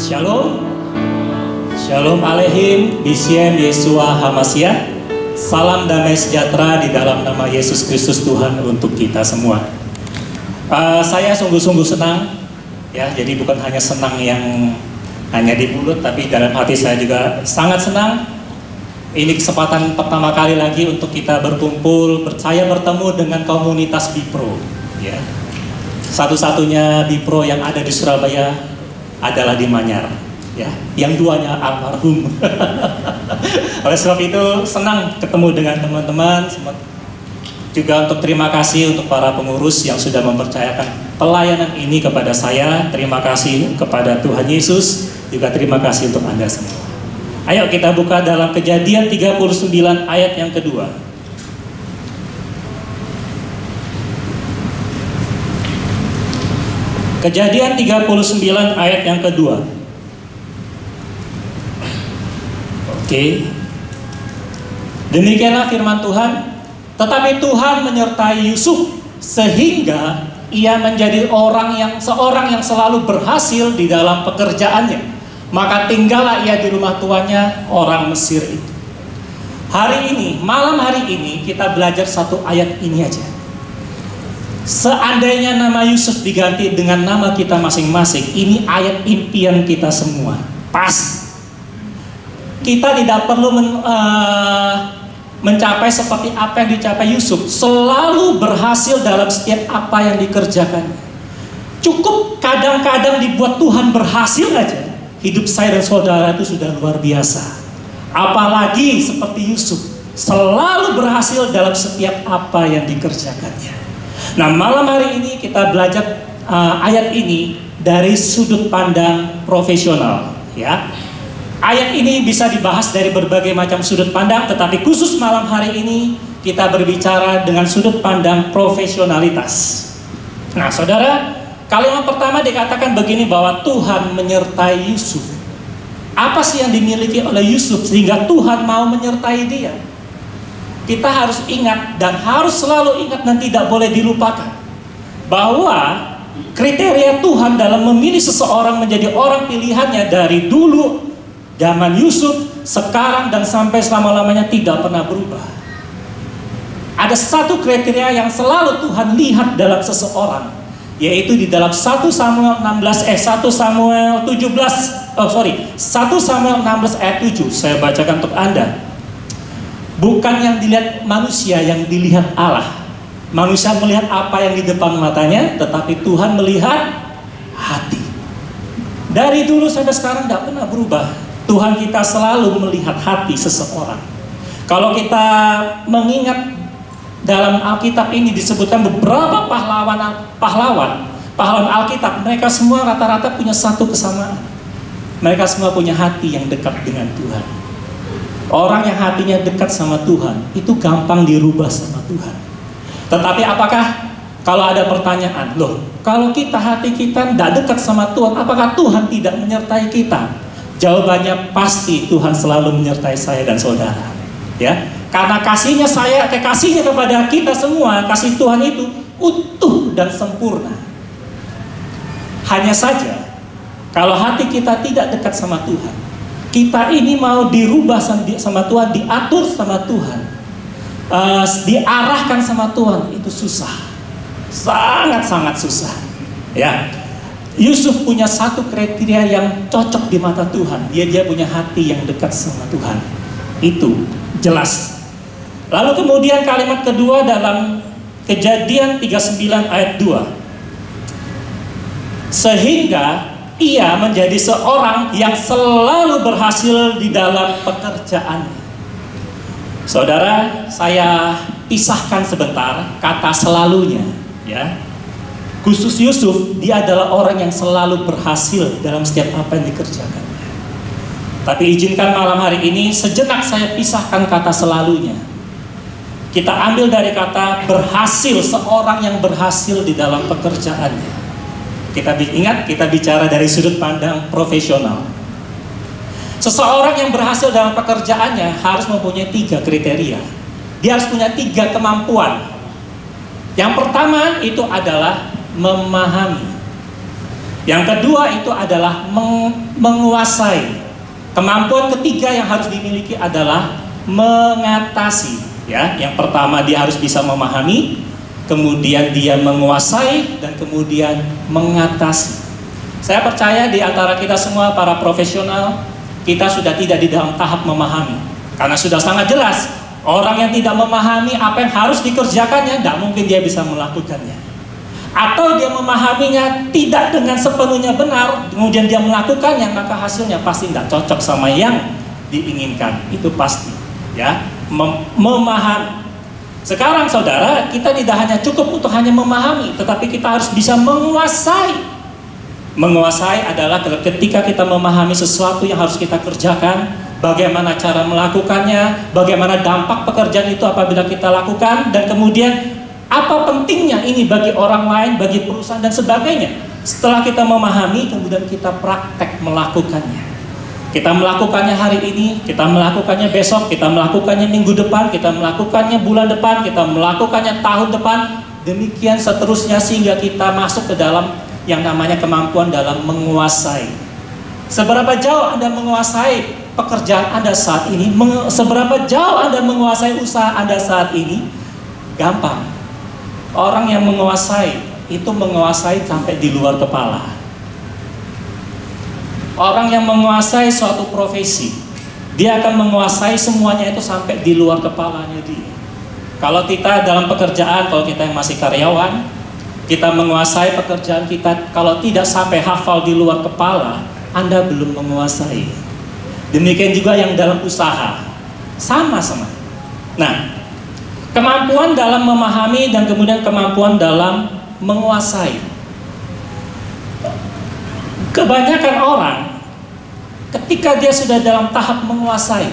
Shalom, Shalom Aleichem, Bishem Yeshua Hamashiach. Salam damai sejahtera di dalam nama Yesus Kristus Tuhan untuk kita semua. Saya sungguh-sungguh senang, ya. Jadi bukan hanya senang yang hanya di mulut, tapi dalam hati saya juga sangat senang. Ini kesempatan pertama kali lagi untuk kita berkumpul, saya bertemu dengan komunitas Bipro, ya. Satu-satunya Bipro yang ada di Surabaya adalah di Manyar, ya. Yang duanya almarhum. Oleh sebab itu senang ketemu dengan teman-teman. Juga untuk terima kasih untuk para pengurus yang sudah mempercayakan pelayanan ini kepada saya. Terima kasih kepada Tuhan Yesus. Juga terima kasih untuk Anda semua. Ayo kita buka dalam Kejadian 39 ayat yang kedua. Kejadian 39 ayat yang kedua. Oke. Demikianlah firman Tuhan. Tetapi Tuhan menyertai Yusuf sehingga ia menjadi seorang yang selalu berhasil di dalam pekerjaannya. Maka tinggallah ia di rumah tuannya, orang Mesir itu. Malam hari ini kita belajar satu ayat ini aja. Seandainya nama Yusuf diganti dengan nama kita masing-masing, ini ayat impian kita semua. Pas. Kita tidak perlu mencapai seperti apa yang dicapai Yusuf. Selalu berhasil dalam setiap apa yang dikerjakan. Cukup kadang-kadang dibuat Tuhan berhasil aja. Hidup saya dan saudara itu sudah luar biasa. Apalagi seperti Yusuf, selalu berhasil dalam setiap apa yang dikerjakannya. Nah, malam hari ini kita belajar ayat ini dari sudut pandang profesional, ya. Ayat ini bisa dibahas dari berbagai macam sudut pandang, tetapi khusus malam hari ini kita berbicara dengan sudut pandang profesionalitas. Nah, saudara, kalimat pertama dikatakan begini bahwa Tuhan menyertai Yusuf. Apa sih yang dimiliki oleh Yusuf sehingga Tuhan mau menyertai dia? Kita harus ingat dan harus selalu ingat dan tidak boleh dilupakan bahwa kriteria Tuhan dalam memilih seseorang menjadi orang pilihannya dari dulu zaman Yusuf, sekarang dan sampai selama-lamanya tidak pernah berubah. Ada satu kriteria yang selalu Tuhan lihat dalam seseorang, yaitu di dalam 1 Samuel 16 ayat 7. Saya bacakan untuk Anda. Bukan yang dilihat manusia, yang dilihat Allah. Manusia melihat apa yang di depan matanya, tetapi Tuhan melihat hati. Dari dulu sampai sekarang tidak pernah berubah. Tuhan kita selalu melihat hati seseorang. Kalau kita mengingat dalam Alkitab ini disebutkan beberapa pahlawan Alkitab, mereka semua rata-rata punya satu kesamaan. Mereka semua punya hati yang dekat dengan Tuhan. Orang yang hatinya dekat sama Tuhan itu gampang dirubah sama Tuhan. Tetapi apakah kalau ada pertanyaan, kalau hati kita tidak dekat sama Tuhan, apakah Tuhan tidak menyertai kita? Jawabannya pasti Tuhan selalu menyertai saya dan saudara. Ya, karena kasihnya kepada kita semua, kasih Tuhan itu utuh dan sempurna. Hanya saja kalau hati kita tidak dekat sama Tuhan, kita ini mau dirubah sama Tuhan, diatur sama Tuhan, diarahkan sama Tuhan, itu susah. Sangat-sangat susah. Ya. Yusuf punya satu kriteria yang cocok di mata Tuhan. Dia punya hati yang dekat sama Tuhan. Itu jelas. Lalu kemudian kalimat kedua dalam Kejadian 39 ayat 2. Sehingga ia menjadi seorang yang selalu berhasil di dalam pekerjaannya. Saudara, saya pisahkan sebentar kata selalunya, ya. Khusus Yusuf, dia adalah orang yang selalu berhasil dalam setiap apa yang dikerjakannya. Tapi izinkan malam hari ini sejenak saya pisahkan kata selalunya. Kita ambil dari kata berhasil, seorang yang berhasil di dalam pekerjaannya. Kita bicara dari sudut pandang profesional. Seseorang yang berhasil dalam pekerjaannya harus mempunyai 3 kriteria. Dia harus punya 3 kemampuan. Yang pertama itu adalah memahami. Yang kedua itu adalah menguasai. Kemampuan ketiga yang harus dimiliki adalah mengatasi. Ya, yang pertama dia harus bisa memahami, kemudian dia menguasai, dan kemudian mengatasi. Saya percaya di antara kita semua para profesional, kita sudah tidak di dalam tahap memahami, karena sudah sangat jelas orang yang tidak memahami apa yang harus dikerjakannya, tidak mungkin dia bisa melakukannya. Atau dia memahaminya tidak dengan sepenuhnya benar, kemudian dia melakukannya, maka hasilnya pasti tidak cocok sama yang diinginkan. Itu pasti, ya. Memahami. Sekarang saudara, kita tidak hanya cukup untuk hanya memahami, tetapi kita harus bisa menguasai. Menguasai adalah ketika kita memahami sesuatu yang harus kita kerjakan, bagaimana cara melakukannya, bagaimana dampak pekerjaan itu apabila kita lakukan, dan kemudian apa pentingnya ini bagi orang lain, bagi perusahaan, dan sebagainya. Setelah kita memahami, kemudian kita praktek melakukannya. Kita melakukannya hari ini, kita melakukannya besok, kita melakukannya minggu depan, kita melakukannya bulan depan, kita melakukannya tahun depan, demikian seterusnya, sehingga kita masuk ke dalam yang namanya kemampuan dalam menguasai. Seberapa jauh Anda menguasai pekerjaan Anda saat ini, seberapa jauh Anda menguasai usaha Anda saat ini, gampang. Orang yang menguasai, itu menguasai sampai di luar kepala. Orang yang menguasai suatu profesi, dia akan menguasai semuanya itu sampai di luar kepalanya dia. Kalau kita dalam pekerjaan, kalau kita yang masih karyawan, kita menguasai pekerjaan kita, kalau tidak sampai hafal di luar kepala, Anda belum menguasai. Demikian juga yang dalam usaha, sama-sama. Nah, kemampuan dalam memahami dan kemudian kemampuan dalam menguasai. Kebanyakan orang ketika dia sudah dalam tahap menguasai,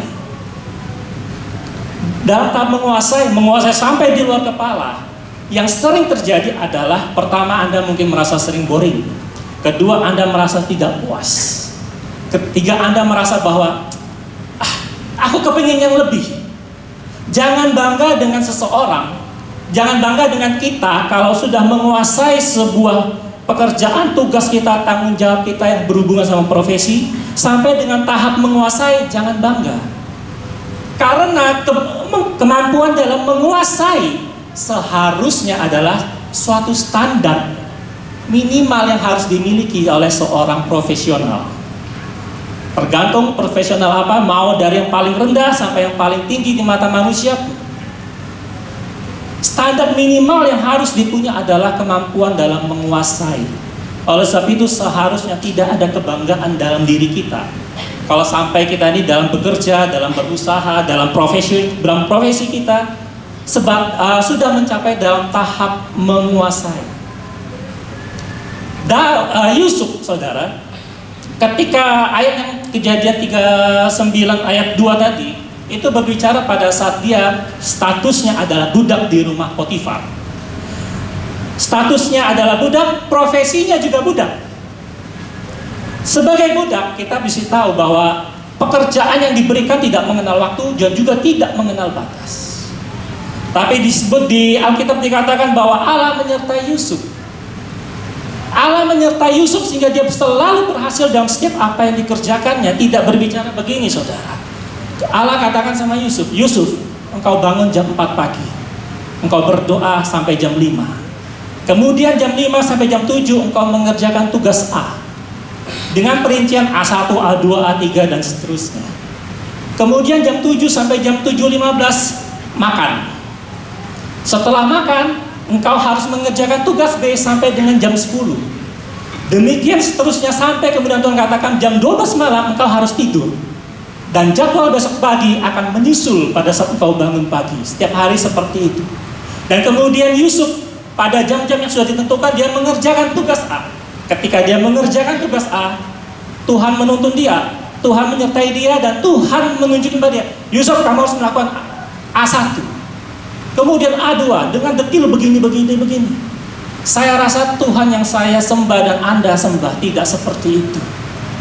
menguasai sampai di luar kepala, yang sering terjadi adalah, pertama, Anda mungkin merasa sering boring. Kedua, Anda merasa tidak puas. Ketiga, Anda merasa bahwa aku kepingin yang lebih. Jangan bangga dengan seseorang, jangan bangga dengan kita kalau sudah menguasai sebuah pekerjaan, tugas kita, tanggung jawab kita yang berhubungan sama profesi, sampai dengan tahap menguasai, jangan bangga. Karena kemampuan dalam menguasai seharusnya adalah suatu standar minimal yang harus dimiliki oleh seorang profesional. Tergantung profesional apa, mau dari yang paling rendah sampai yang paling tinggi di mata manusia. Standar minimal yang harus dipunya adalah kemampuan dalam menguasai. Oleh sebab itu seharusnya tidak ada kebanggaan dalam diri kita kalau sampai kita ini dalam bekerja, dalam berusaha, dalam profesi kita sudah mencapai dalam tahap menguasai. Yusuf, saudara, ketika ayat yang Kejadian 39 ayat 2 tadi, itu berbicara pada saat dia statusnya adalah budak di rumah Potifar. Statusnya adalah budak, profesinya juga budak. Sebagai budak, kita bisa tahu bahwa pekerjaan yang diberikan tidak mengenal waktu dan juga tidak mengenal batas. Tapi disebut di Alkitab dikatakan bahwa Allah menyertai Yusuf. Allah menyertai Yusuf sehingga dia selalu berhasil dalam setiap apa yang dikerjakannya. Tidak berbicara begini, saudara. Allah katakan sama Yusuf, Yusuf, engkau bangun jam 4 pagi, engkau berdoa sampai jam 5. Kemudian jam 5 sampai jam 7 engkau mengerjakan tugas A dengan perincian A1, A2, A3 dan seterusnya. Kemudian jam 7 sampai jam 7.15 makan. Setelah makan, engkau harus mengerjakan tugas B sampai dengan jam 10. Demikian seterusnya sampai kemudian Tuhan katakan jam 12 malam engkau harus tidur. Dan jadwal besok pagi akan menyusul pada saat engkau bangun pagi. Setiap hari seperti itu. Dan kemudian Yusuf pada jam-jam yang sudah ditentukan dia mengerjakan tugas A. Ketika dia mengerjakan tugas A, Tuhan menuntun dia, Tuhan menyertai dia, dan Tuhan menunjukkan kepada dia, Yusuf, kamu harus melakukan A1. Kemudian A2 dengan detil begini. Saya rasa Tuhan yang saya sembah dan Anda sembah tidak seperti itu.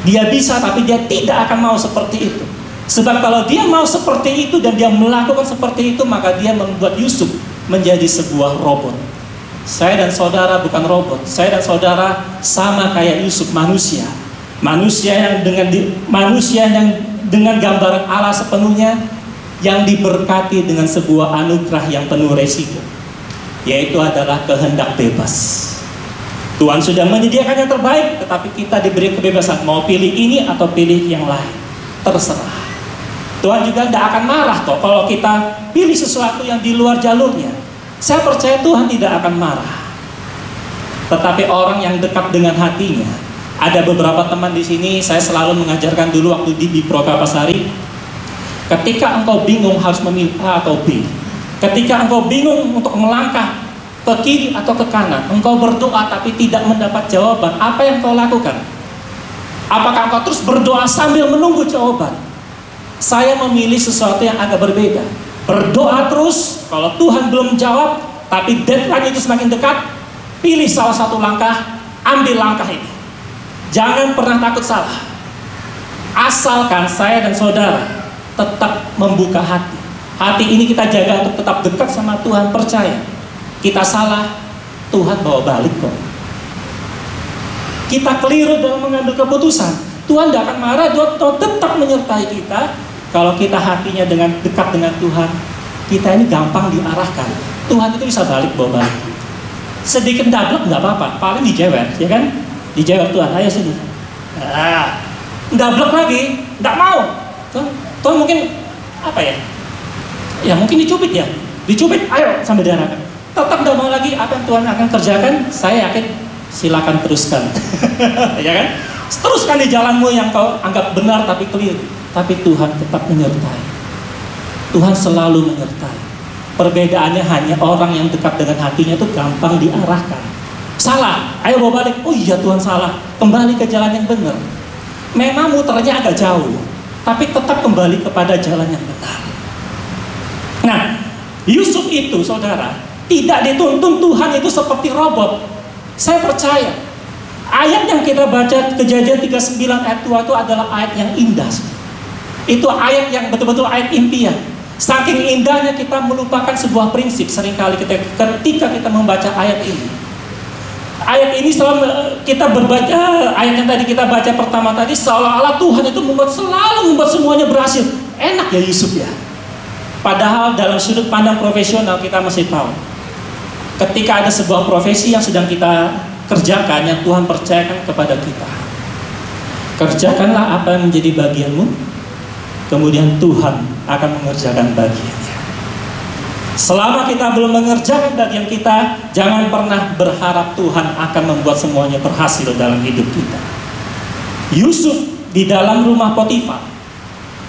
Dia bisa, tapi dia tidak akan mau seperti itu. Sebab kalau dia mau seperti itu dan dia melakukan seperti itu, maka dia membuat Yusuf menjadi sebuah robot. Saya dan saudara bukan robot. Saya dan saudara sama kayak Yusuf, manusia. Manusia yang dengan gambaran Allah sepenuhnya, yang diberkati dengan sebuah anugerah yang penuh resiko, yaitu adalah kehendak bebas. Tuhan sudah menyediakan yang terbaik, tetapi kita diberi kebebasan mau pilih ini atau pilih yang lain. Terserah. Tuhan juga tidak akan marah kok kalau kita pilih sesuatu yang di luar jalurnya. Saya percaya Tuhan tidak akan marah. Tetapi orang yang dekat dengan hatinya, ada beberapa teman di sini, saya selalu mengajarkan dulu waktu di Pro Kapasari, ketika engkau bingung harus memilih A atau B, ketika engkau bingung untuk melangkah ke kiri atau ke kanan, engkau berdoa tapi tidak mendapat jawaban, apa yang kau lakukan? Apakah engkau terus berdoa sambil menunggu jawaban? Saya memilih sesuatu yang agak berbeda. Berdoa terus, kalau Tuhan belum jawab, tapi deadline itu semakin dekat, pilih salah satu langkah, ambil langkah ini. Jangan pernah takut salah. Asalkan saya dan saudara tetap membuka hati. Hati ini kita jaga untuk tetap dekat sama Tuhan, percaya. Kita salah, Tuhan bawa balik kok. Kita keliru dalam mengambil keputusan, Tuhan tidak akan marah. Tuhan tetap menyertai kita. Kalau kita hatinya dekat dengan Tuhan, kita ini gampang diarahkan. Tuhan itu bisa balik bawa balik. Sedikit dablek nggak apa-apa, paling dijewer, ya kan? Dijewer Tuhan, ayo sini. Dablek lagi, nggak mau. Tuhan mungkin apa ya? Ya mungkin dicubit ya, dicubit, ayo sampai diarahkan. Tetap tidak mau lagi, apa yang Tuhan akan kerjakan, saya yakin silakan teruskan. Ya kan? Teruskan di jalanmu yang kau anggap benar tapi keliru. Tapi Tuhan tetap menyertai. Tuhan selalu menyertai. Perbedaannya hanya orang yang dekat dengan hatinya itu gampang diarahkan. Salah, ayo bawa balik. Oh iya Tuhan salah, kembali ke jalan yang benar. Memang muternya agak jauh, tapi tetap kembali kepada jalan yang benar. Nah, Yusuf itu saudara, tidak dituntun Tuhan itu seperti robot. Saya percaya ayat yang kita baca Kejadian 39 ayat 2 itu adalah ayat yang indah. Itu ayat yang betul-betul ayat impian. Saking indahnya kita melupakan sebuah prinsip seringkali ketika kita membaca ayat ini. Ayat ini selalu kita berbaca, ayat yang tadi kita baca pertama tadi, seolah-olah Tuhan itu selalu membuat semuanya berhasil. Enak ya Yusuf ya. Padahal dalam sudut pandang profesional kita masih tahu, ketika ada sebuah profesi yang sedang kita kerjakan, yang Tuhan percayakan kepada kita, kerjakanlah apa yang menjadi bagianmu, kemudian Tuhan akan mengerjakan bagiannya. Selama kita belum mengerjakan bagian kita, jangan pernah berharap Tuhan akan membuat semuanya berhasil dalam hidup kita. Yusuf di dalam rumah Potifar,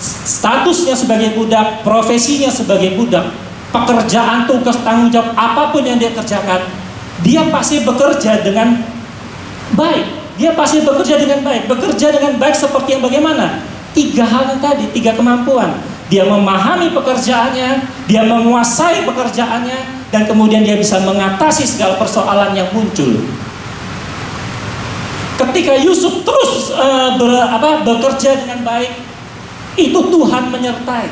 statusnya sebagai budak, profesinya sebagai budak, pekerjaan, tugas, tanggung jawab apapun yang dia kerjakan, dia pasti bekerja dengan baik. Dia pasti bekerja dengan baik. Bekerja dengan baik seperti yang bagaimana? 3 hal yang tadi, 3 kemampuan. Dia memahami pekerjaannya, dia menguasai pekerjaannya, dan kemudian dia bisa mengatasi segala persoalan yang muncul. Ketika Yusuf terus bekerja dengan baik, itu Tuhan menyertai.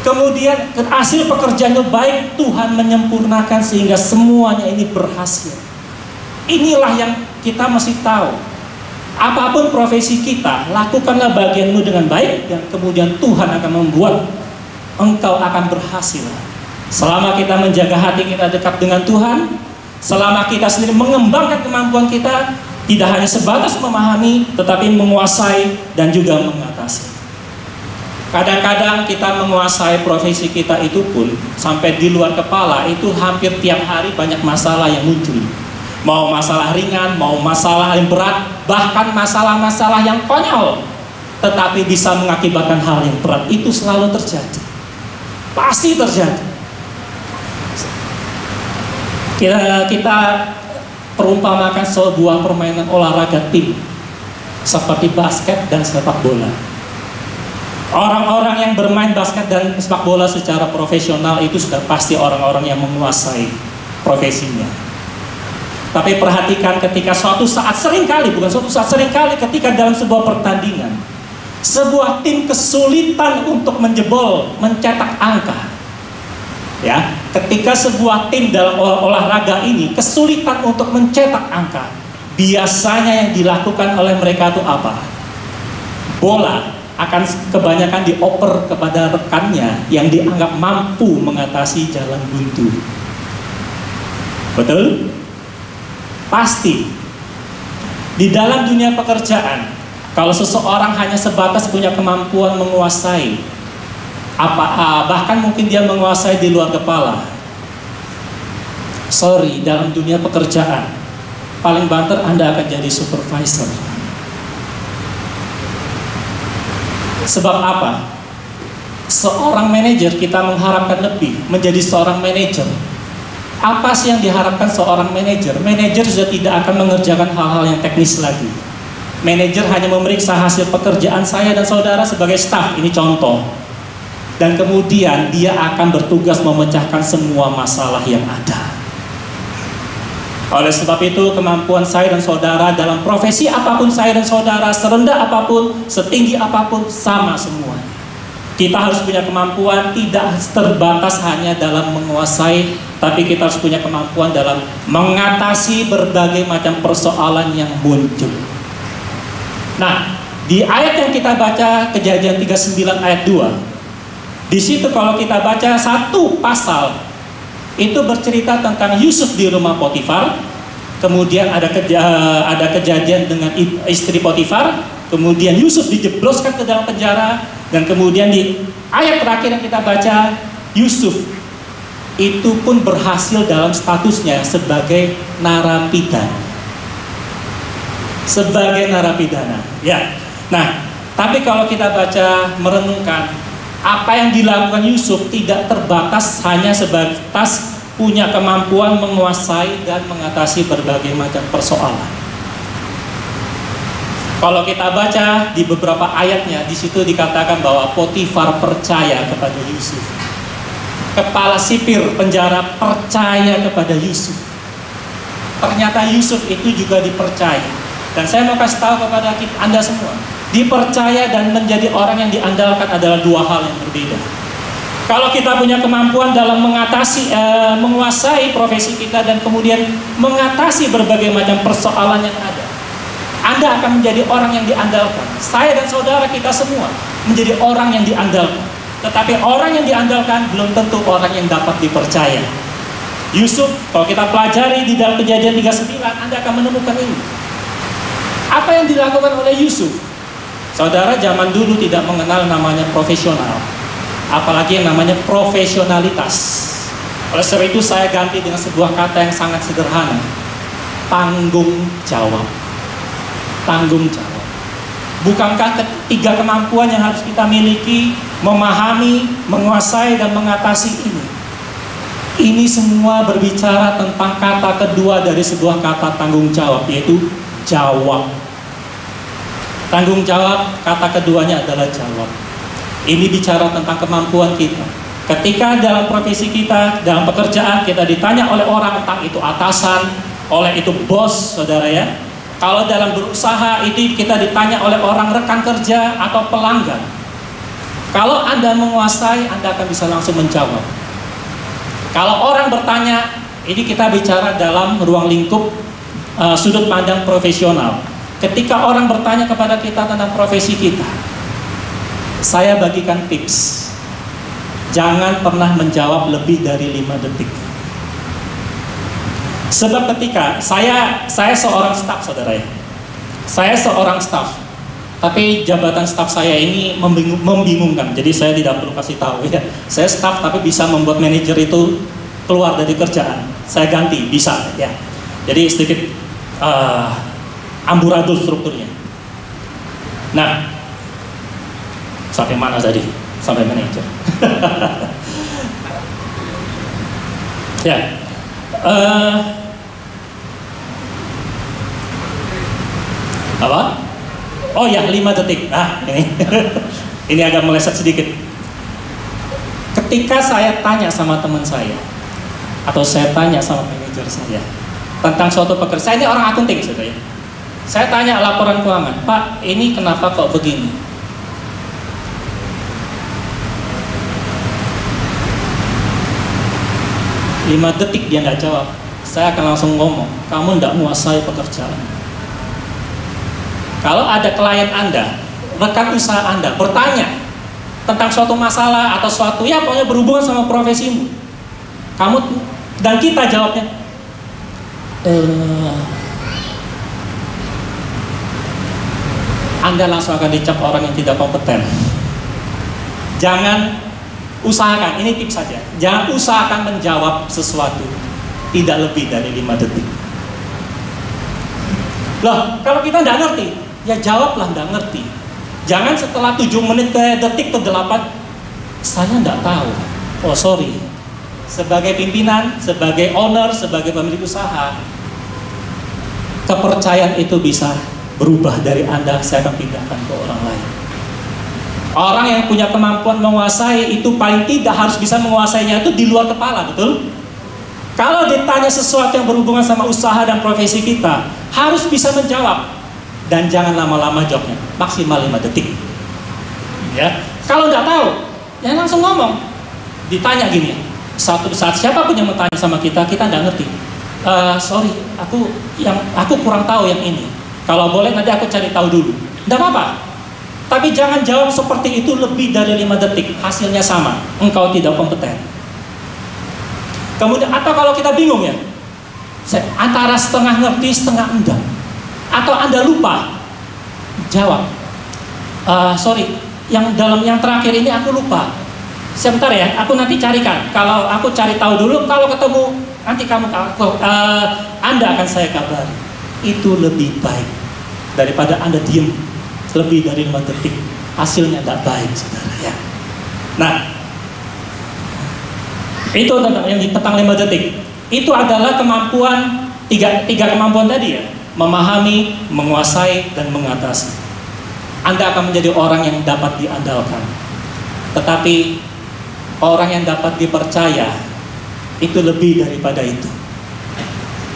Kemudian hasil pekerjaannya baik, Tuhan menyempurnakan sehingga semuanya ini berhasil. Inilah yang kita mesti tahu. Apapun profesi kita, lakukanlah bagianmu dengan baik, dan kemudian Tuhan akan membuat engkau akan berhasil. Selama kita menjaga hati kita dekat dengan Tuhan, selama kita sendiri mengembangkan kemampuan kita, tidak hanya sebatas memahami, tetapi menguasai dan juga mengatasi. Kadang-kadang kita menguasai profesi kita itu pun sampai di luar kepala, itu hampir tiap hari banyak masalah yang muncul. Mau masalah ringan, mau masalah yang berat, bahkan masalah-masalah yang konyol, tetapi bisa mengakibatkan hal yang berat. Itu selalu terjadi, pasti terjadi. Kita perumpamakan sebuah permainan olahraga tim seperti basket dan sepak bola. Orang-orang yang bermain basket dan sepak bola secara profesional itu sudah pasti orang-orang yang menguasai profesinya. Tapi perhatikan ketika suatu saat seringkali ketika dalam sebuah pertandingan, sebuah tim kesulitan untuk mencetak angka, Ya, ketika sebuah tim dalam olahraga ini kesulitan untuk mencetak angka, biasanya yang dilakukan oleh mereka itu apa? Bola akan kebanyakan dioper kepada rekannya yang dianggap mampu mengatasi jalan buntu. Betul? Pasti. Di dalam dunia pekerjaan, kalau seseorang hanya sebatas punya kemampuan menguasai bahkan mungkin dia menguasai di luar kepala, sorry, dalam dunia pekerjaan paling banter Anda akan jadi supervisor. Sebab apa? Seorang manajer, kita mengharapkan lebih menjadi seorang manajer. Apa sih yang diharapkan seorang manajer? Manajer sudah tidak akan mengerjakan hal-hal yang teknis lagi. Manajer hanya memeriksa hasil pekerjaan saya dan saudara sebagai staf, ini contoh. Dan kemudian dia akan bertugas memecahkan semua masalah yang ada. Oleh sebab itu, kemampuan saya dan saudara dalam profesi apapun saya dan saudara, serendah apapun, setinggi apapun, sama semua. Kita harus punya kemampuan tidak terbatas hanya dalam menguasai, tapi kita harus punya kemampuan dalam mengatasi berbagai macam persoalan yang muncul. Nah, di ayat yang kita baca, Kejadian 39 ayat 2, di situ kalau kita baca satu pasal, itu bercerita tentang Yusuf di rumah Potifar. Kemudian ada kejadian dengan istri Potifar. Kemudian Yusuf dijebloskan ke dalam penjara. Dan kemudian di ayat terakhir yang kita baca, Yusuf itu pun berhasil dalam statusnya sebagai narapidana. Sebagai narapidana. Ya. Nah, tapi kalau kita baca, merenungkan, apa yang dilakukan Yusuf tidak terbatas hanya sebatas punya kemampuan menguasai dan mengatasi berbagai macam persoalan. Kalau kita baca di beberapa ayatnya, di situ dikatakan bahwa Potifar percaya kepada Yusuf. Kepala sipir penjara percaya kepada Yusuf. Ternyata Yusuf itu juga dipercaya. Dan saya mau kasih tahu kepada Anda semua, dipercaya dan menjadi orang yang diandalkan adalah dua hal yang berbeda. Kalau kita punya kemampuan dalam menguasai profesi kita dan kemudian mengatasi berbagai macam persoalan yang ada, Anda akan menjadi orang yang diandalkan. Saya dan saudara kita semua menjadi orang yang diandalkan. Tetapi orang yang diandalkan belum tentu orang yang dapat dipercaya. Yusuf, kalau kita pelajari di dalam Kejadian 39, Anda akan menemukan ini. Apa yang dilakukan oleh Yusuf? Saudara, zaman dulu tidak mengenal namanya profesional, apalagi yang namanya profesionalitas. Oleh sebab itu saya ganti dengan sebuah kata yang sangat sederhana: tanggung jawab. Tanggung jawab. Bukankah ketiga kemampuan yang harus kita miliki, memahami, menguasai, dan mengatasi ini? Ini semua berbicara tentang kata kedua dari sebuah kata tanggung jawab, yaitu jawab. Tanggung jawab, kata keduanya adalah jawab. Ini bicara tentang kemampuan kita. Ketika dalam profesi kita, dalam pekerjaan kita ditanya oleh orang, entah itu atasan, oleh itu bos, saudara ya. Kalau dalam berusaha itu kita ditanya oleh orang rekan kerja atau pelanggan. Kalau Anda menguasai, Anda akan bisa langsung menjawab. Kalau orang bertanya, ini kita bicara dalam ruang lingkup sudut pandang profesional. Ketika orang bertanya kepada kita tentang profesi kita, saya bagikan tips. Jangan pernah menjawab lebih dari 5 detik. Sebab ketika saya seorang staf, saudara ya. Saya seorang staf. Tapi jabatan staf saya ini membingungkan. Jadi saya tidak perlu kasih tahu ya. Saya staf tapi bisa membuat manajer itu keluar dari kerjaan. Saya ganti, bisa ya. Jadi sedikit amburadul strukturnya. Nah, sampai mana tadi? Sampai manajer. Ya. Apa? Oh ya, 5 detik. Nah, ini ini agak meleset sedikit. Ketika saya tanya sama teman saya, atau saya tanya sama manajer saya tentang suatu pekerjaan, ini orang akunting, saudara. Saya tanya laporan keuangan, Pak, ini kenapa kok begini? 5 detik dia nggak jawab, saya akan langsung ngomong, kamu nggak menguasai pekerjaan. Kalau ada klien Anda, rekan usaha Anda bertanya tentang suatu masalah atau suatu ya pokoknya berhubungan sama profesimu, kamu dan kita jawabnya, Anda langsung akan dicap orang yang tidak kompeten. Jangan usahakan, ini tips saja, jangan usahakan menjawab sesuatu tidak lebih dari 5 detik. Loh, kalau kita nggak ngerti, ya jawablah nggak ngerti. Jangan setelah 7 menit ke detik ke 8, saya nggak tahu. Oh sorry, sebagai pimpinan, sebagai owner, sebagai pemilik usaha, kepercayaan itu bisa berubah dari Anda, saya akan pindahkan ke orang lain. Orang yang punya kemampuan menguasai itu paling tidak harus bisa menguasainya itu di luar kepala, betul? Kalau ditanya sesuatu yang berhubungan sama usaha dan profesi kita, harus bisa menjawab. Dan jangan lama-lama jawabnya, maksimal 5 detik. Ya, kalau nggak tahu, ya langsung ngomong. Ditanya gini, satu saat siapapun yang bertanya sama kita, kita nggak ngerti. Sorry, aku kurang tahu yang ini. Kalau boleh nanti aku cari tahu dulu. Nggak apa-apa. Tapi jangan jawab seperti itu lebih dari 5 detik. Hasilnya sama, engkau tidak kompeten. Kemudian, atau kalau kita bingung ya, antara setengah ngerti, setengah enggak, atau Anda lupa, jawab, sorry, yang terakhir ini aku lupa. Sebentar ya, aku nanti carikan. Kalau aku cari tahu dulu, kalau ketemu nanti Anda akan saya kabari. Itu lebih baik daripada Anda diem lebih dari 5 detik, hasilnya tidak baik, saudara ya. Nah, itu yang tentang 5 detik. Itu adalah kemampuan tiga kemampuan tadi ya, memahami, menguasai, dan mengatasi. Anda akan menjadi orang yang dapat diandalkan. Tetapi orang yang dapat dipercaya itu lebih daripada itu.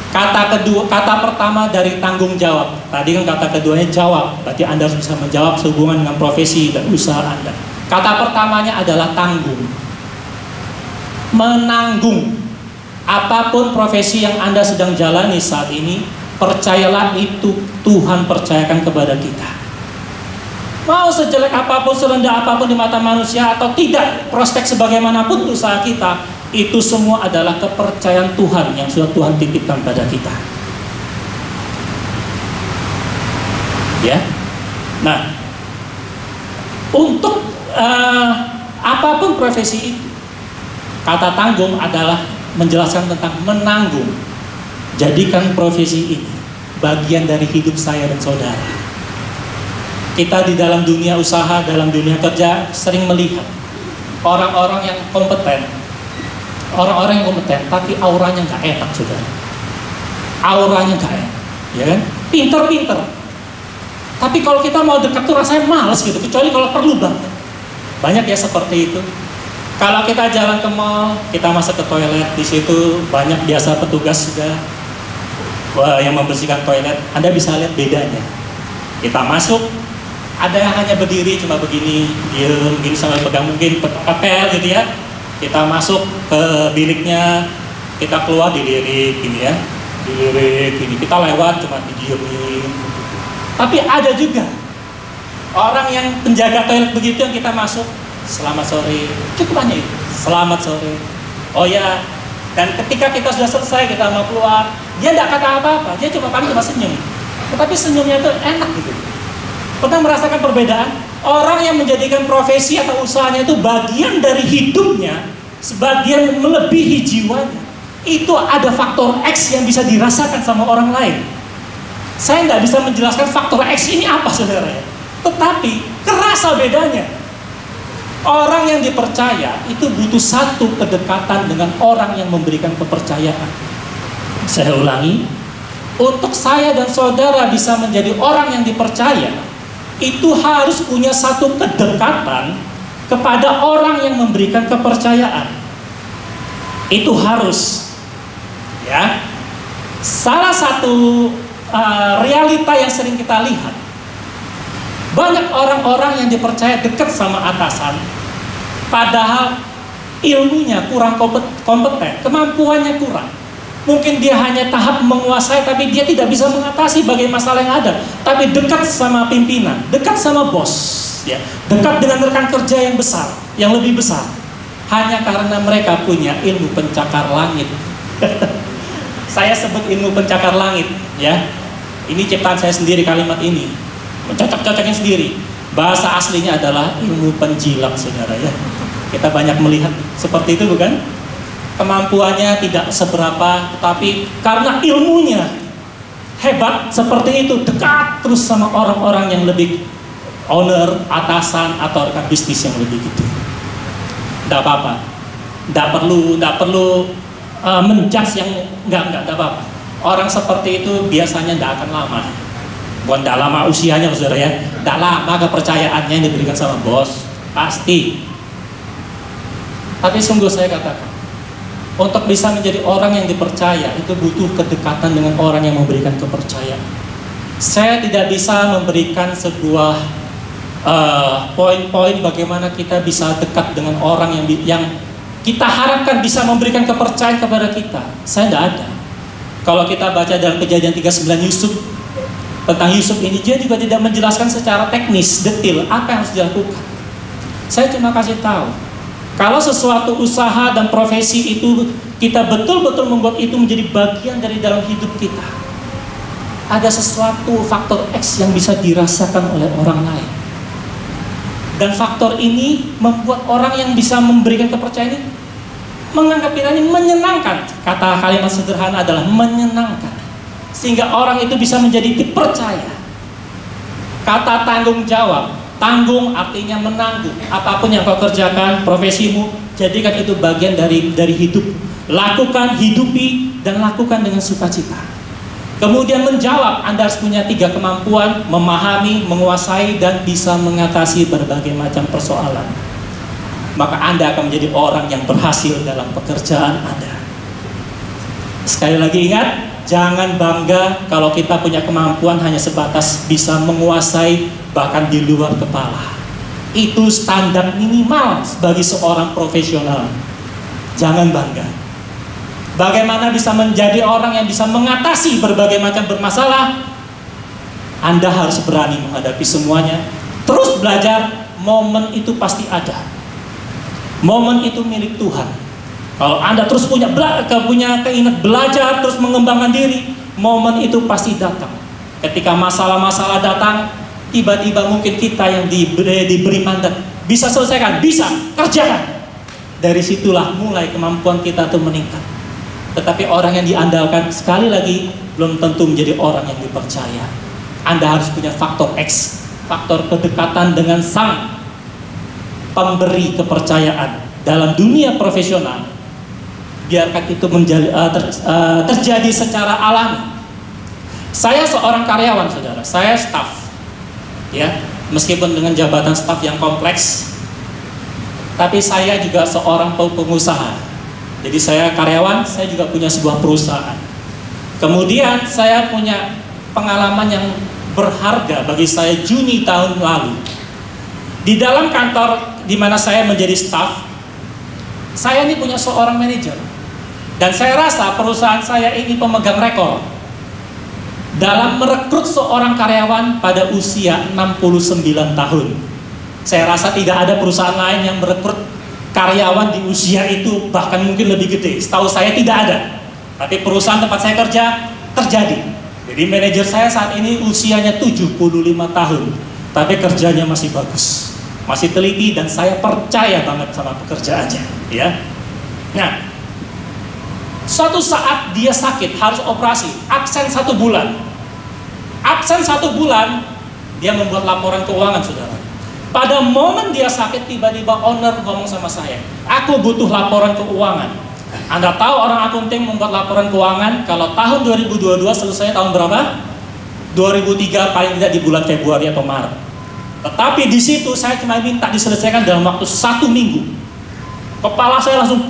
Kata pertama dari tanggung jawab. Tadi kan kata keduanya jawab. Berarti Anda harus bisa menjawab sehubungan dengan profesi dan usaha Anda. Kata pertamanya adalah tanggung. Menanggung. Apapun profesi yang Anda sedang jalani saat ini, percayalah itu Tuhan percayakan kepada kita. Mau sejelek apapun, serendah apapun di mata manusia atau tidak, prospek sebagaimanapun usaha kita, itu semua adalah kepercayaan Tuhan yang sudah Tuhan titipkan pada kita. Ya, nah, untuk apapun profesi itu, kata tanggung adalah menjelaskan tentang menanggung. Jadikan profesi ini bagian dari hidup saya dan saudara. Kita di dalam dunia usaha, dalam dunia kerja sering melihat orang-orang yang kompeten, tapi auranya nggak enak, saudara. Auranya nggak enak, ya kan? Pinter-pinter. Tapi kalau kita mau dekat tuh rasanya malas gitu, kecuali kalau perlu banget. Banyak ya seperti itu. Kalau kita jalan ke mall, kita masuk ke toilet, di situ banyak biasa petugas juga yang membersihkan toilet. Anda bisa lihat bedanya. Kita masuk, ada yang hanya berdiri cuma begini, diem, gini sambil pegang mungkin papel gitu ya. Kita masuk ke biliknya, kita keluar dilirik gini ya, dilirik gini. Kita lewat cuma didiemin. Tapi ada juga orang yang penjaga toilet begitu yang kita masuk, selamat sore, cukup hanya itu, selamat sore. Oh ya, dan ketika kita sudah selesai, kita mau keluar, dia tidak kata apa-apa, dia cuma senyum. Tetapi senyumnya itu enak gitu. Pernah merasakan perbedaan? Orang yang menjadikan profesi atau usahanya itu bagian dari hidupnya, sebagian melebihi jiwanya, itu ada faktor X yang bisa dirasakan sama orang lain. Saya nggak bisa menjelaskan faktor X ini apa, saudara ya. Tetapi kerasa bedanya. Orang yang dipercaya itu butuh satu kedekatan dengan orang yang memberikan kepercayaan. Saya ulangi, untuk saya dan saudara bisa menjadi orang yang dipercaya, itu harus punya satu kedekatan kepada orang yang memberikan kepercayaan. Itu harus, ya. Salah satu realita yang sering kita lihat, banyak orang-orang yang dipercaya dekat sama atasan, padahal ilmunya kurang kompeten, kemampuannya kurang. Mungkin dia hanya tahap menguasai, tapi dia tidak bisa mengatasi berbagai masalah yang ada. Tapi dekat sama pimpinan, dekat sama bos, ya, dekat dengan rekan kerja yang besar, yang lebih besar, hanya karena mereka punya ilmu pencakar langit. Saya sebut ilmu pencakar langit, ya. Ini ciptaan saya sendiri, kalimat ini mencocok-cocokin sendiri. Bahasa aslinya adalah ilmu penjilat, saudara, ya. Kita banyak melihat seperti itu, bukan? Kemampuannya tidak seberapa, tetapi karena ilmunya hebat seperti itu, dekat terus sama orang-orang yang lebih owner, atasan, atau rekan bisnis yang lebih gitu. Tidak apa-apa, tidak perlu menjudge yang enggak apa-apa. Orang seperti itu biasanya tidak akan lama. Bukan tidak lama usianya, saudara, ya. Tidak lama kepercayaannya yang diberikan sama bos, pasti. Tapi sungguh saya katakan, untuk bisa menjadi orang yang dipercaya, itu butuh kedekatan dengan orang yang memberikan kepercayaan. Saya tidak bisa memberikan sebuah poin-poin bagaimana kita bisa dekat dengan orang yang kita harapkan bisa memberikan kepercayaan kepada kita. Saya tidak ada. Kalau kita baca dalam Kejadian 39 Yusuf, tentang Yusuf ini, dia juga tidak menjelaskan secara teknis, detail, apa yang harus dilakukan. Saya cuma kasih tahu, kalau sesuatu usaha dan profesi itu kita betul-betul membuat itu menjadi bagian dari dalam hidup kita, ada sesuatu faktor X yang bisa dirasakan oleh orang lain. Dan faktor ini membuat orang yang bisa memberikan kepercayaan ini menganggap ini menyenangkan. Kata kalimat sederhana adalah menyenangkan. Sehingga orang itu bisa menjadi dipercaya. Kata tanggung jawab, tanggung artinya menanggung. Apapun yang kau kerjakan, profesimu, jadikan itu bagian dari hidup. Lakukan, hidupi, dan lakukan dengan sukacita. Kemudian menjawab, Anda harus punya 3 kemampuan: memahami, menguasai, dan bisa mengatasi berbagai macam persoalan. Maka Anda akan menjadi orang yang berhasil dalam pekerjaan Anda. Sekali lagi ingat, jangan bangga kalau kita punya kemampuan hanya sebatas bisa menguasai, bahkan di luar kepala. Itu standar minimal bagi seorang profesional. Jangan bangga. Bagaimana bisa menjadi orang yang bisa mengatasi berbagai macam bermasalah? Anda harus berani menghadapi semuanya. Terus belajar, momen itu pasti ada. Momen itu milik Tuhan. Kalau Anda terus punya keinginan belajar, terus mengembangkan diri, momen itu pasti datang. Ketika masalah-masalah datang, tiba-tiba mungkin kita yang diberi mandat bisa selesaikan, bisa kerjakan. Dari situlah mulai kemampuan kita itu meningkat. Tetapi orang yang diandalkan, sekali lagi, belum tentu menjadi orang yang dipercaya. Anda harus punya faktor X, faktor kedekatan dengan sang pemberi kepercayaan. Dalam dunia profesional, biarkan itu terjadi secara alami. Saya seorang karyawan, saudara, saya staff, ya, meskipun dengan jabatan staff yang kompleks, tapi saya juga seorang pengusaha. Jadi saya karyawan, saya juga punya sebuah perusahaan. Kemudian saya punya pengalaman yang berharga bagi saya Juni tahun lalu. Di dalam kantor di mana saya menjadi staff, saya ini punya seorang manajer. Dan saya rasa perusahaan saya ini pemegang rekor dalam merekrut seorang karyawan pada usia 69 tahun. Saya rasa tidak ada perusahaan lain yang merekrut karyawan di usia itu, bahkan mungkin lebih gede. Setahu saya tidak ada. Tapi perusahaan tempat saya kerja terjadi. Jadi manajer saya saat ini usianya 75 tahun, tapi kerjanya masih bagus, masih teliti, dan saya percaya banget sama pekerjaannya, ya. Nah, suatu saat dia sakit, harus operasi, absen 1 bulan. Absen 1 bulan, dia membuat laporan keuangan, saudara. Pada momen dia sakit, tiba-tiba owner ngomong sama saya, aku butuh laporan keuangan. Anda tahu orang akunting membuat laporan keuangan, kalau tahun 2022 selesai tahun berapa? 2003, paling tidak di bulan Februari atau Maret. Tetapi di situ saya cuma minta diselesaikan dalam waktu 1 minggu. Kepala saya langsung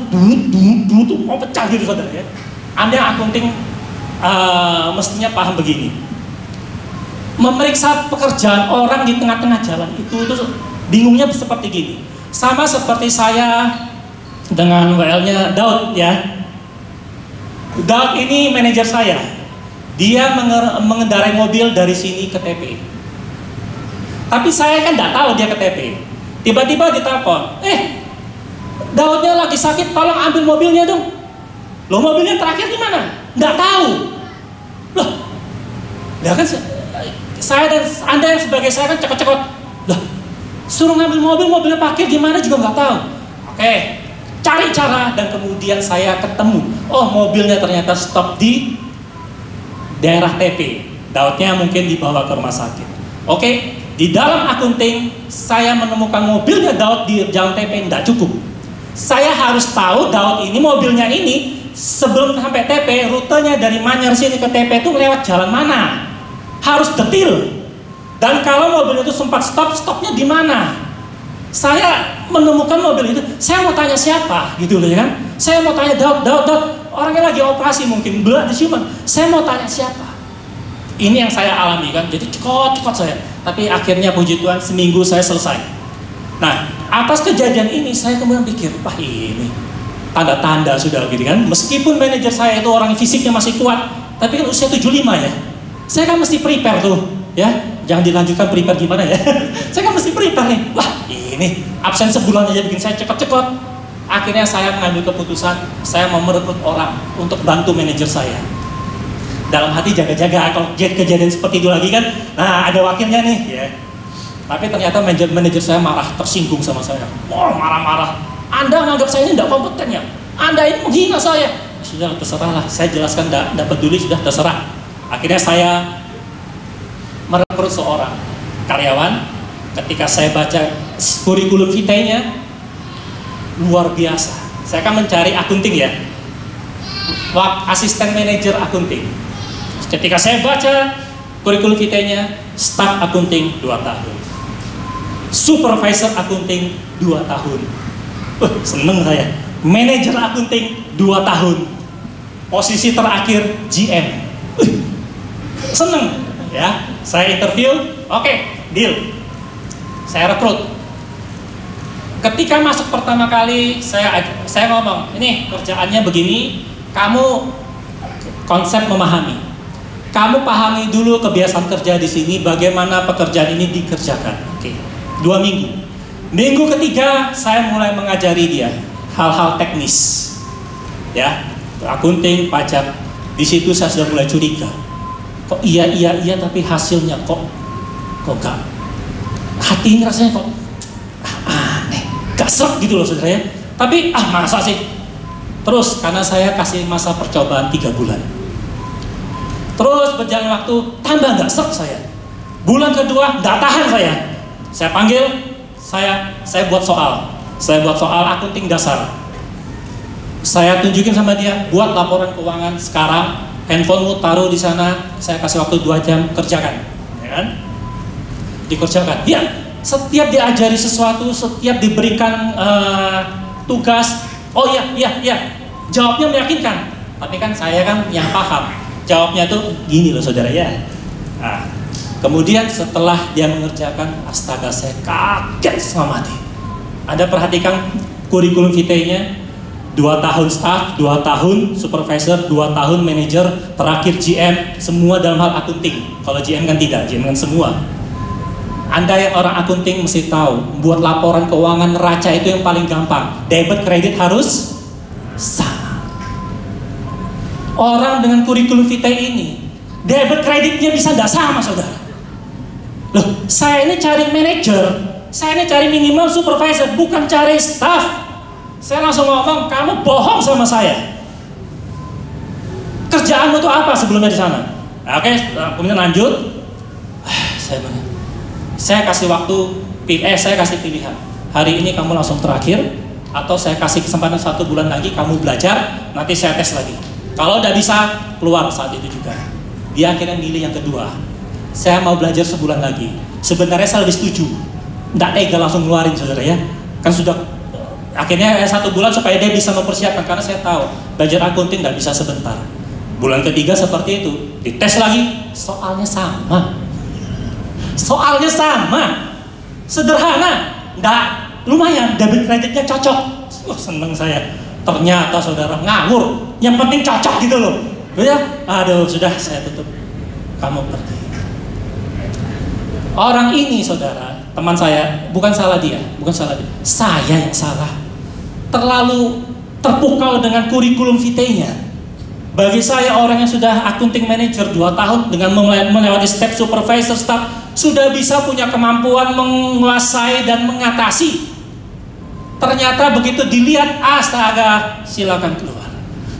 mau pecah gitu, saudara, ya. Anda akunting mestinya paham begini. Memeriksa pekerjaan orang di tengah-tengah jalan itu bingungnya seperti gini. Sama seperti saya dengan WL-nya Daud ya. Daud ini manajer saya. Dia mengendarai mobil dari sini ke TP. Tapi saya kan nggak tahu dia ke TP. Tiba-tiba ditelepon, Daudnya lagi sakit, tolong ambil mobilnya dong. Loh, mobilnya terakhir di mana? Nggak tahu. Loh, ya kan saya dan Anda yang sebagai saya kan cekot-cekot. Loh, suruh ngambil mobilnya parkir di mana juga nggak tahu. Oke, cari cara dan kemudian saya ketemu. Oh, mobilnya ternyata stop di daerah TP. Daudnya mungkin dibawa ke rumah sakit. Oke, di dalam akunting saya menemukan mobilnya Daud di jalan TP tidak cukup. Saya harus tahu Daud ini mobilnya ini sebelum sampai TP rutenya dari Manyar sini ke TP itu lewat jalan mana. Harus detail. Dan kalau mobil itu sempat stopnya di mana? Saya menemukan mobil itu, saya mau tanya siapa gitu loh ya kan? Saya mau tanya Daud, orangnya lagi operasi mungkin berat disiuman. Saya mau tanya siapa? Ini yang saya alami kan, jadi cekot saya. Tapi akhirnya puji Tuhan seminggu saya selesai. Nah, atas kejadian ini saya kemudian pikir, wah ini tanda-tanda sudah gitu kan. Meskipun manajer saya itu orang fisiknya masih kuat, tapi kan usia 75 ya. Saya kan mesti prepare tuh, ya. Jangan dilanjutkan prepare gimana ya. Saya kan mesti prepare nih. Wah, ini absen sebulan aja bikin saya cekot-cekot. Akhirnya saya mengambil keputusan, saya mau merekrut orang untuk bantu manajer saya. Dalam hati jaga-jaga kalau kejadian seperti itu lagi kan. Nah, ada wakilnya nih, ya. Tapi ternyata manajer saya marah, tersinggung sama saya. Oh, marah-marah. Anda menganggap saya ini tidak kompeten ya? Anda ini menghina saya. Sudah, terserahlah. Saya jelaskan, tidak peduli, sudah terserah. Akhirnya saya merekrut seorang karyawan. Ketika saya baca kurikulum vitae-nya, luar biasa. Saya akan mencari akunting ya. Asisten manajer akunting. Ketika saya baca kurikulum vitae-nya, staf akunting 2 tahun. Supervisor akunting 2 tahun. Seneng saya. Manajer akunting 2 tahun. Posisi terakhir GM. Seneng ya. Saya interview, oke, deal. Saya rekrut. Ketika masuk pertama kali saya ngomong, ini kerjaannya begini, kamu konsep memahami. Kamu pahami dulu kebiasaan kerja di sini, bagaimana pekerjaan ini dikerjakan. Oke. 2 minggu. Minggu ketiga saya mulai mengajari dia hal-hal teknis. Ya, akunting, pajak. Di situ saya sudah mulai curiga. Kok iya tapi hasilnya kok enggak. Hati ini rasanya kok aneh, gak srek gitu loh saudara ya. Tapi masa sih? Terus karena saya kasih masa percobaan 3 bulan. Terus berjalan waktu, tambah nggak srek saya. Bulan kedua nggak tahan saya. Saya panggil, saya buat soal. Saya buat soal akunting dasar. Saya tunjukin sama dia, buat laporan keuangan sekarang. Handphonemu taruh di sana. Saya kasih waktu 2 jam, kerjakan. Ya kan? Dikerjakan. Ya, setiap diajari sesuatu, setiap diberikan tugas, oh iya, jawabnya meyakinkan. Tapi kan saya kan yang paham. Jawabnya tuh gini loh saudara ya. Nah, kemudian setelah dia mengerjakan, astaga saya kaget setengah mati. Anda perhatikan kurikulum vitae-nya, 2 tahun staff, 2 tahun supervisor, 2 tahun manager, terakhir GM, semua dalam hal akunting. Kalau GM kan tidak, GM kan semua. Anda yang orang akunting mesti tahu, buat laporan keuangan neraca itu yang paling gampang. Debit kredit harus sama. Orang dengan kurikulum vitae ini, debit kreditnya bisa tidak sama saudara. Loh, saya ini cari manajer, saya ini cari minimal supervisor, bukan cari staff. Saya langsung ngomong, kamu bohong sama saya. Kerjaanmu tuh apa sebelumnya di sana? Oke, kemudian lanjut. Saya kasih waktu, saya kasih pilihan. Hari ini kamu langsung terakhir, atau saya kasih kesempatan 1 bulan lagi, kamu belajar, nanti saya tes lagi. Kalau udah bisa, keluar saat itu juga. Dia akhirnya milih yang kedua. Saya mau belajar sebulan lagi. Sebenarnya saya lebih setuju. Nggak tega langsung ngeluarin saudara ya. Kan sudah, akhirnya 1 bulan supaya dia bisa mempersiapkan. Karena saya tahu, belajar akunting nggak bisa sebentar. Bulan ketiga seperti itu. Dites lagi, soalnya sama. Sederhana. Nggak, lumayan, debit kreditnya cocok. Wah, seneng saya. Ternyata saudara ngawur. Yang penting cocok gitu loh. Ya, aduh sudah saya tutup. Kamu pergi. Orang ini saudara, teman saya, bukan salah dia. Saya yang salah. Terlalu terpukau dengan kurikulum vitae-nya. Bagi saya orang yang sudah accounting manager 2 tahun dengan melewati step supervisor staff, sudah bisa punya kemampuan menguasai dan mengatasi. Ternyata begitu dilihat, astaga, silakan keluar.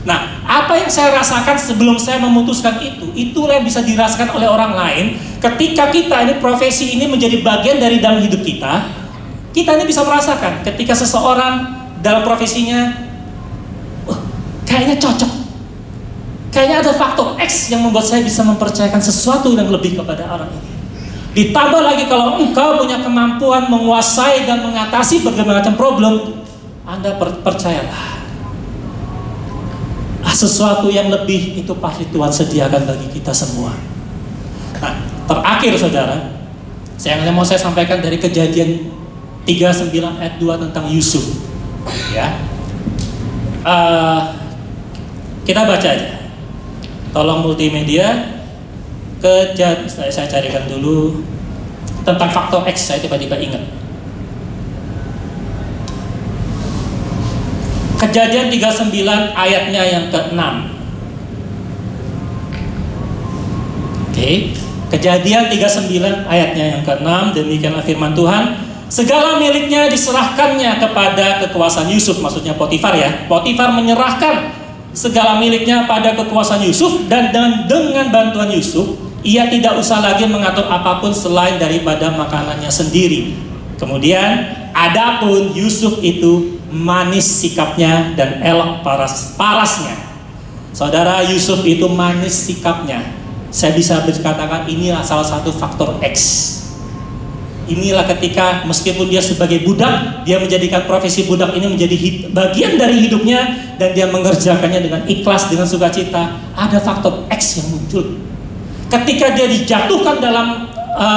Nah, apa yang saya rasakan sebelum saya memutuskan itulah yang bisa dirasakan oleh orang lain. Ketika kita ini profesi ini menjadi bagian dari dalam hidup kita ini bisa merasakan ketika seseorang dalam profesinya, kayaknya cocok. Kayaknya ada faktor X yang membuat saya bisa mempercayakan sesuatu yang lebih kepada orang ini. Ditambah lagi kalau engkau punya kemampuan menguasai dan mengatasi berbagai macam problem, Anda percayalah, sesuatu yang lebih itu pasti Tuhan sediakan bagi kita semua. Nah, terakhir saudara, mau saya sampaikan dari Kejadian 39 ayat 2 tentang Yusuf. Ya, kita baca aja. Tolong multimedia, saya carikan dulu tentang faktor X, saya tiba-tiba ingat. Kejadian 39 ayatnya yang ke-6. Oke, Kejadian 39 ayatnya yang ke-6, demikianlah firman Tuhan. Segala miliknya diserahkannya kepada kekuasaan Yusuf, maksudnya Potifar ya. Potifar menyerahkan segala miliknya pada kekuasaan Yusuf, dan dengan bantuan Yusuf ia tidak usah lagi mengatur apapun selain daripada makanannya sendiri. Kemudian adapun Yusuf itu manis sikapnya dan elok parasnya. Saudara, Yusuf itu manis sikapnya. Saya bisa berkatakan inilah salah satu faktor X. Inilah ketika meskipun dia sebagai budak, dia menjadikan profesi budak ini menjadi bagian dari hidupnya, dan dia mengerjakannya dengan ikhlas, dengan sukacita. Ada faktor X yang muncul. Ketika dia dijatuhkan dalam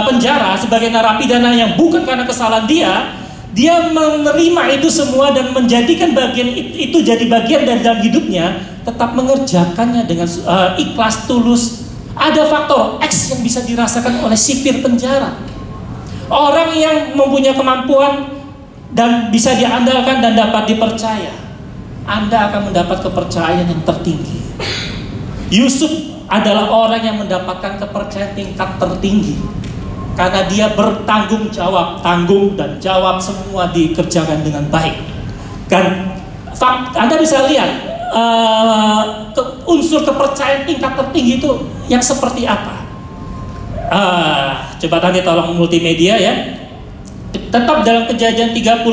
penjara sebagai narapidana yang bukan karena kesalahan dia menerima itu semua dan menjadikan bagian itu jadi bagian dari dalam hidupnya, tetap mengerjakannya dengan ikhlas, tulus. Ada faktor X yang bisa dirasakan oleh sipir penjara. Orang yang mempunyai kemampuan dan bisa diandalkan dan dapat dipercaya, Anda akan mendapat kepercayaan yang tertinggi. Yusuf adalah orang yang mendapatkan kepercayaan tingkat tertinggi karena dia bertanggung jawab, tanggung dan jawab semua dikerjakan dengan baik. Dan Anda bisa lihat unsur kepercayaan tingkat tertinggi itu yang seperti apa. Coba nanti tolong multimedia ya. Tetap dalam Kejadian 39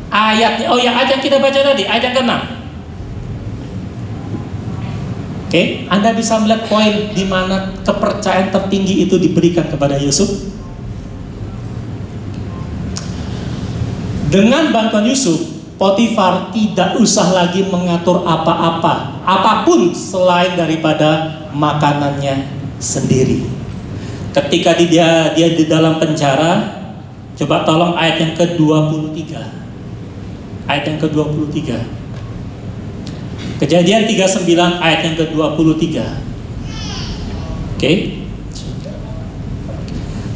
ayatnya. Oh ya, ayat yang kita baca tadi, ayat yang ke-6. Oke, Anda bisa melihat poin di mana kepercayaan tertinggi itu diberikan kepada Yusuf. Dengan bantuan Yusuf, Potifar tidak usah lagi mengatur apapun selain daripada makanannya sendiri. Ketika dia di dalam penjara, coba tolong ayat yang ke-23. Ayat yang ke-23. Kejadian 39 ayat yang ke-23. Oke.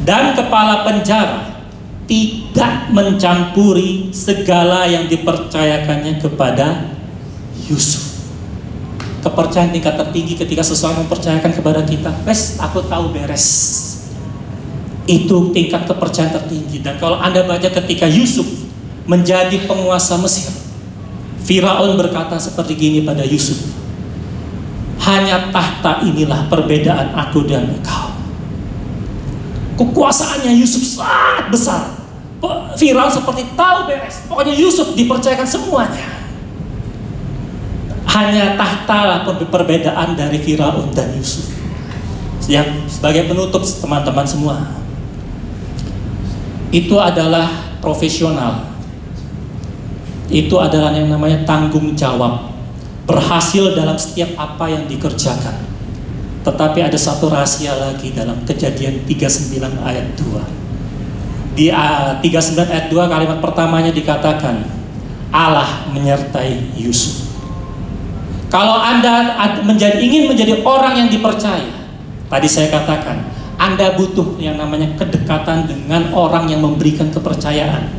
Dan kepala penjara tidak mencampuri segala yang dipercayakannya kepada Yusuf. Kepercayaan tingkat tertinggi ketika seseorang mempercayakan kepada kita, aku tahu beres. Itu tingkat kepercayaan tertinggi. Dan kalau Anda baca ketika Yusuf menjadi penguasa Mesir, Firaun berkata seperti gini pada Yusuf, hanya tahta inilah perbedaan aku dan engkau. Kekuasaannya Yusuf sangat besar. Firaun seperti tahu beres. Pokoknya Yusuf dipercayakan semuanya. Hanya tahta lah perbedaan dari Firaun dan Yusuf. Yang sebagai penutup teman-teman semua, itu adalah profesional. Itu adalah yang namanya tanggung jawab. Berhasil dalam setiap apa yang dikerjakan. Tetapi ada satu rahasia lagi dalam Kejadian 39 ayat 2. Di 39 ayat 2 kalimat pertamanya dikatakan, Allah menyertai Yusuf. Kalau Anda ingin menjadi orang yang dipercaya, tadi saya katakan, Anda butuh yang namanya kedekatan dengan orang yang memberikan kepercayaan.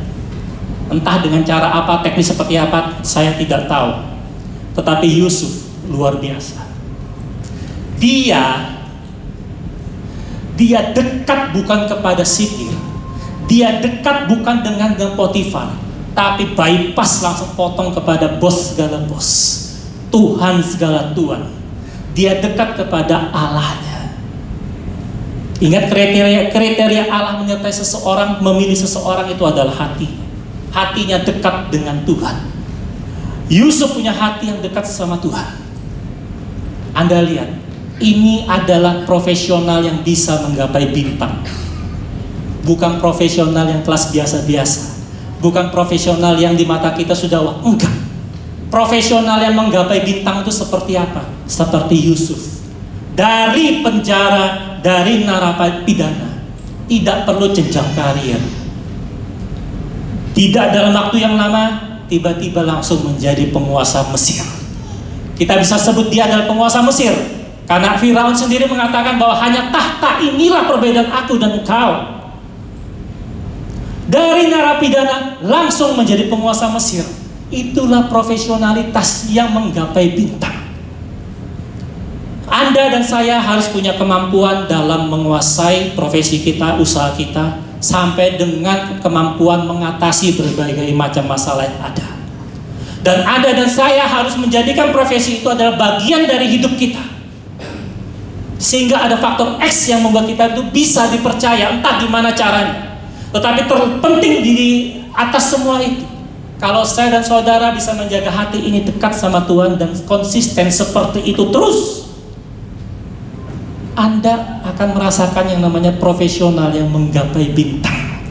Entah dengan cara apa, teknis seperti apa, saya tidak tahu. Tetapi Yusuf luar biasa. Dia dekat bukan kepada Siti. Dia dekat bukan dengan Potifar, tapi bypass langsung potong kepada bos segala bos, Tuhan segala Tuhan. Dia dekat kepada Allahnya. Ingat kriteria Allah menyertai seseorang, memilih seseorang itu adalah hati. Hatinya dekat dengan Tuhan. Yusuf punya hati yang dekat sama Tuhan. Anda lihat, ini adalah profesional yang bisa menggapai bintang. Bukan profesional yang kelas biasa-biasa. Bukan profesional yang di mata kita sudah wah, enggak. Profesional yang menggapai bintang itu seperti apa? Seperti Yusuf. Dari penjara, dari narapidana, tidak perlu jenjang karir. Tidak dalam waktu yang lama, tiba-tiba langsung menjadi penguasa Mesir. Kita bisa sebut dia adalah penguasa Mesir, karena Firaun sendiri mengatakan bahwa hanya tahta inilah perbedaan aku dan engkau. Dari narapidana langsung menjadi penguasa Mesir. Itulah profesionalitas yang menggapai bintang. Anda dan saya harus punya kemampuan dalam menguasai profesi kita, usaha kita, sampai dengan kemampuan mengatasi berbagai macam masalah yang ada. Dan Anda dan saya harus menjadikan profesi itu adalah bagian dari hidup kita, sehingga ada faktor X yang membuat kita itu bisa dipercaya, entah gimana caranya. Tetapi terpenting di atas semua itu, kalau saya dan saudara bisa menjaga hati ini dekat sama Tuhan dan konsisten seperti itu terus, Anda akan merasakan yang namanya profesional yang menggapai bintang.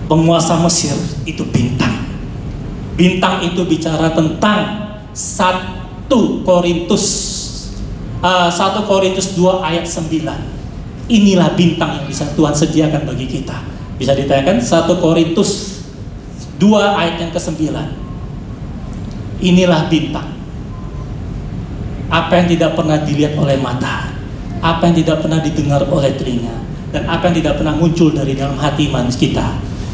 Penguasa Mesir itu bintang. Bintang itu bicara tentang 1 Korintus 2 ayat 9. Inilah bintang yang bisa Tuhan sediakan bagi kita. Bisa ditanyakan 1 Korintus 2 ayat yang ke-9. Inilah bintang. Apa yang tidak pernah dilihat oleh mata, apa yang tidak pernah didengar oleh telinga, dan apa yang tidak pernah muncul dari dalam hati manusia kita,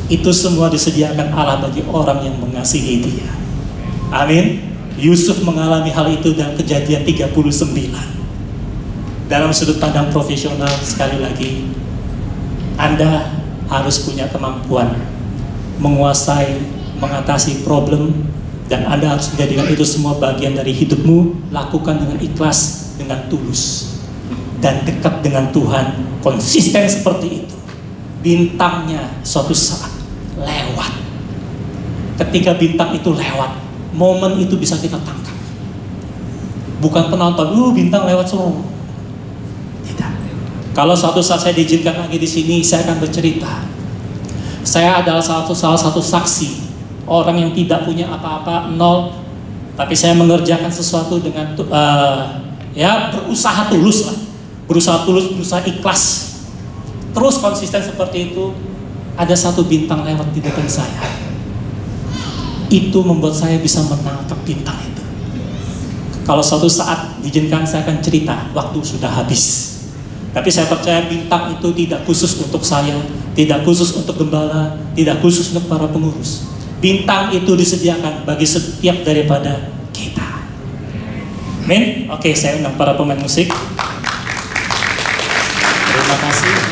itu semua disediakan Allah bagi orang yang mengasihi Dia. Amin. Yusuf mengalami hal itu dalam Kejadian 39. Dalam sudut pandang profesional, sekali lagi, Anda harus punya kemampuan menguasai, mengatasi problem, dan Anda harus menjadikan itu semua bagian dari hidupmu. Lakukan dengan ikhlas, dengan tulus, dan dekat dengan Tuhan, konsisten seperti itu. Bintangnya suatu saat lewat. Ketika bintang itu lewat, momen itu bisa kita tangkap. Bukan penonton, bintang lewat semua. Tidak. Kalau suatu saat saya diizinkan lagi di sini, saya akan bercerita. Saya adalah salah satu saksi orang yang tidak punya apa-apa, nol, tapi saya mengerjakan sesuatu dengan berusaha tulus lah, berusaha ikhlas, terus konsisten seperti itu. Ada satu bintang lewat di depan saya. Itu membuat saya bisa menangkap bintang itu. Kalau suatu saat diizinkan, saya akan cerita, waktu sudah habis. Tapi saya percaya bintang itu tidak khusus untuk saya, tidak khusus untuk gembala, tidak khusus untuk para pengurus. Bintang itu disediakan bagi setiap daripada kita. Amin. Oke, saya undang para pemain musik. Terima kasih.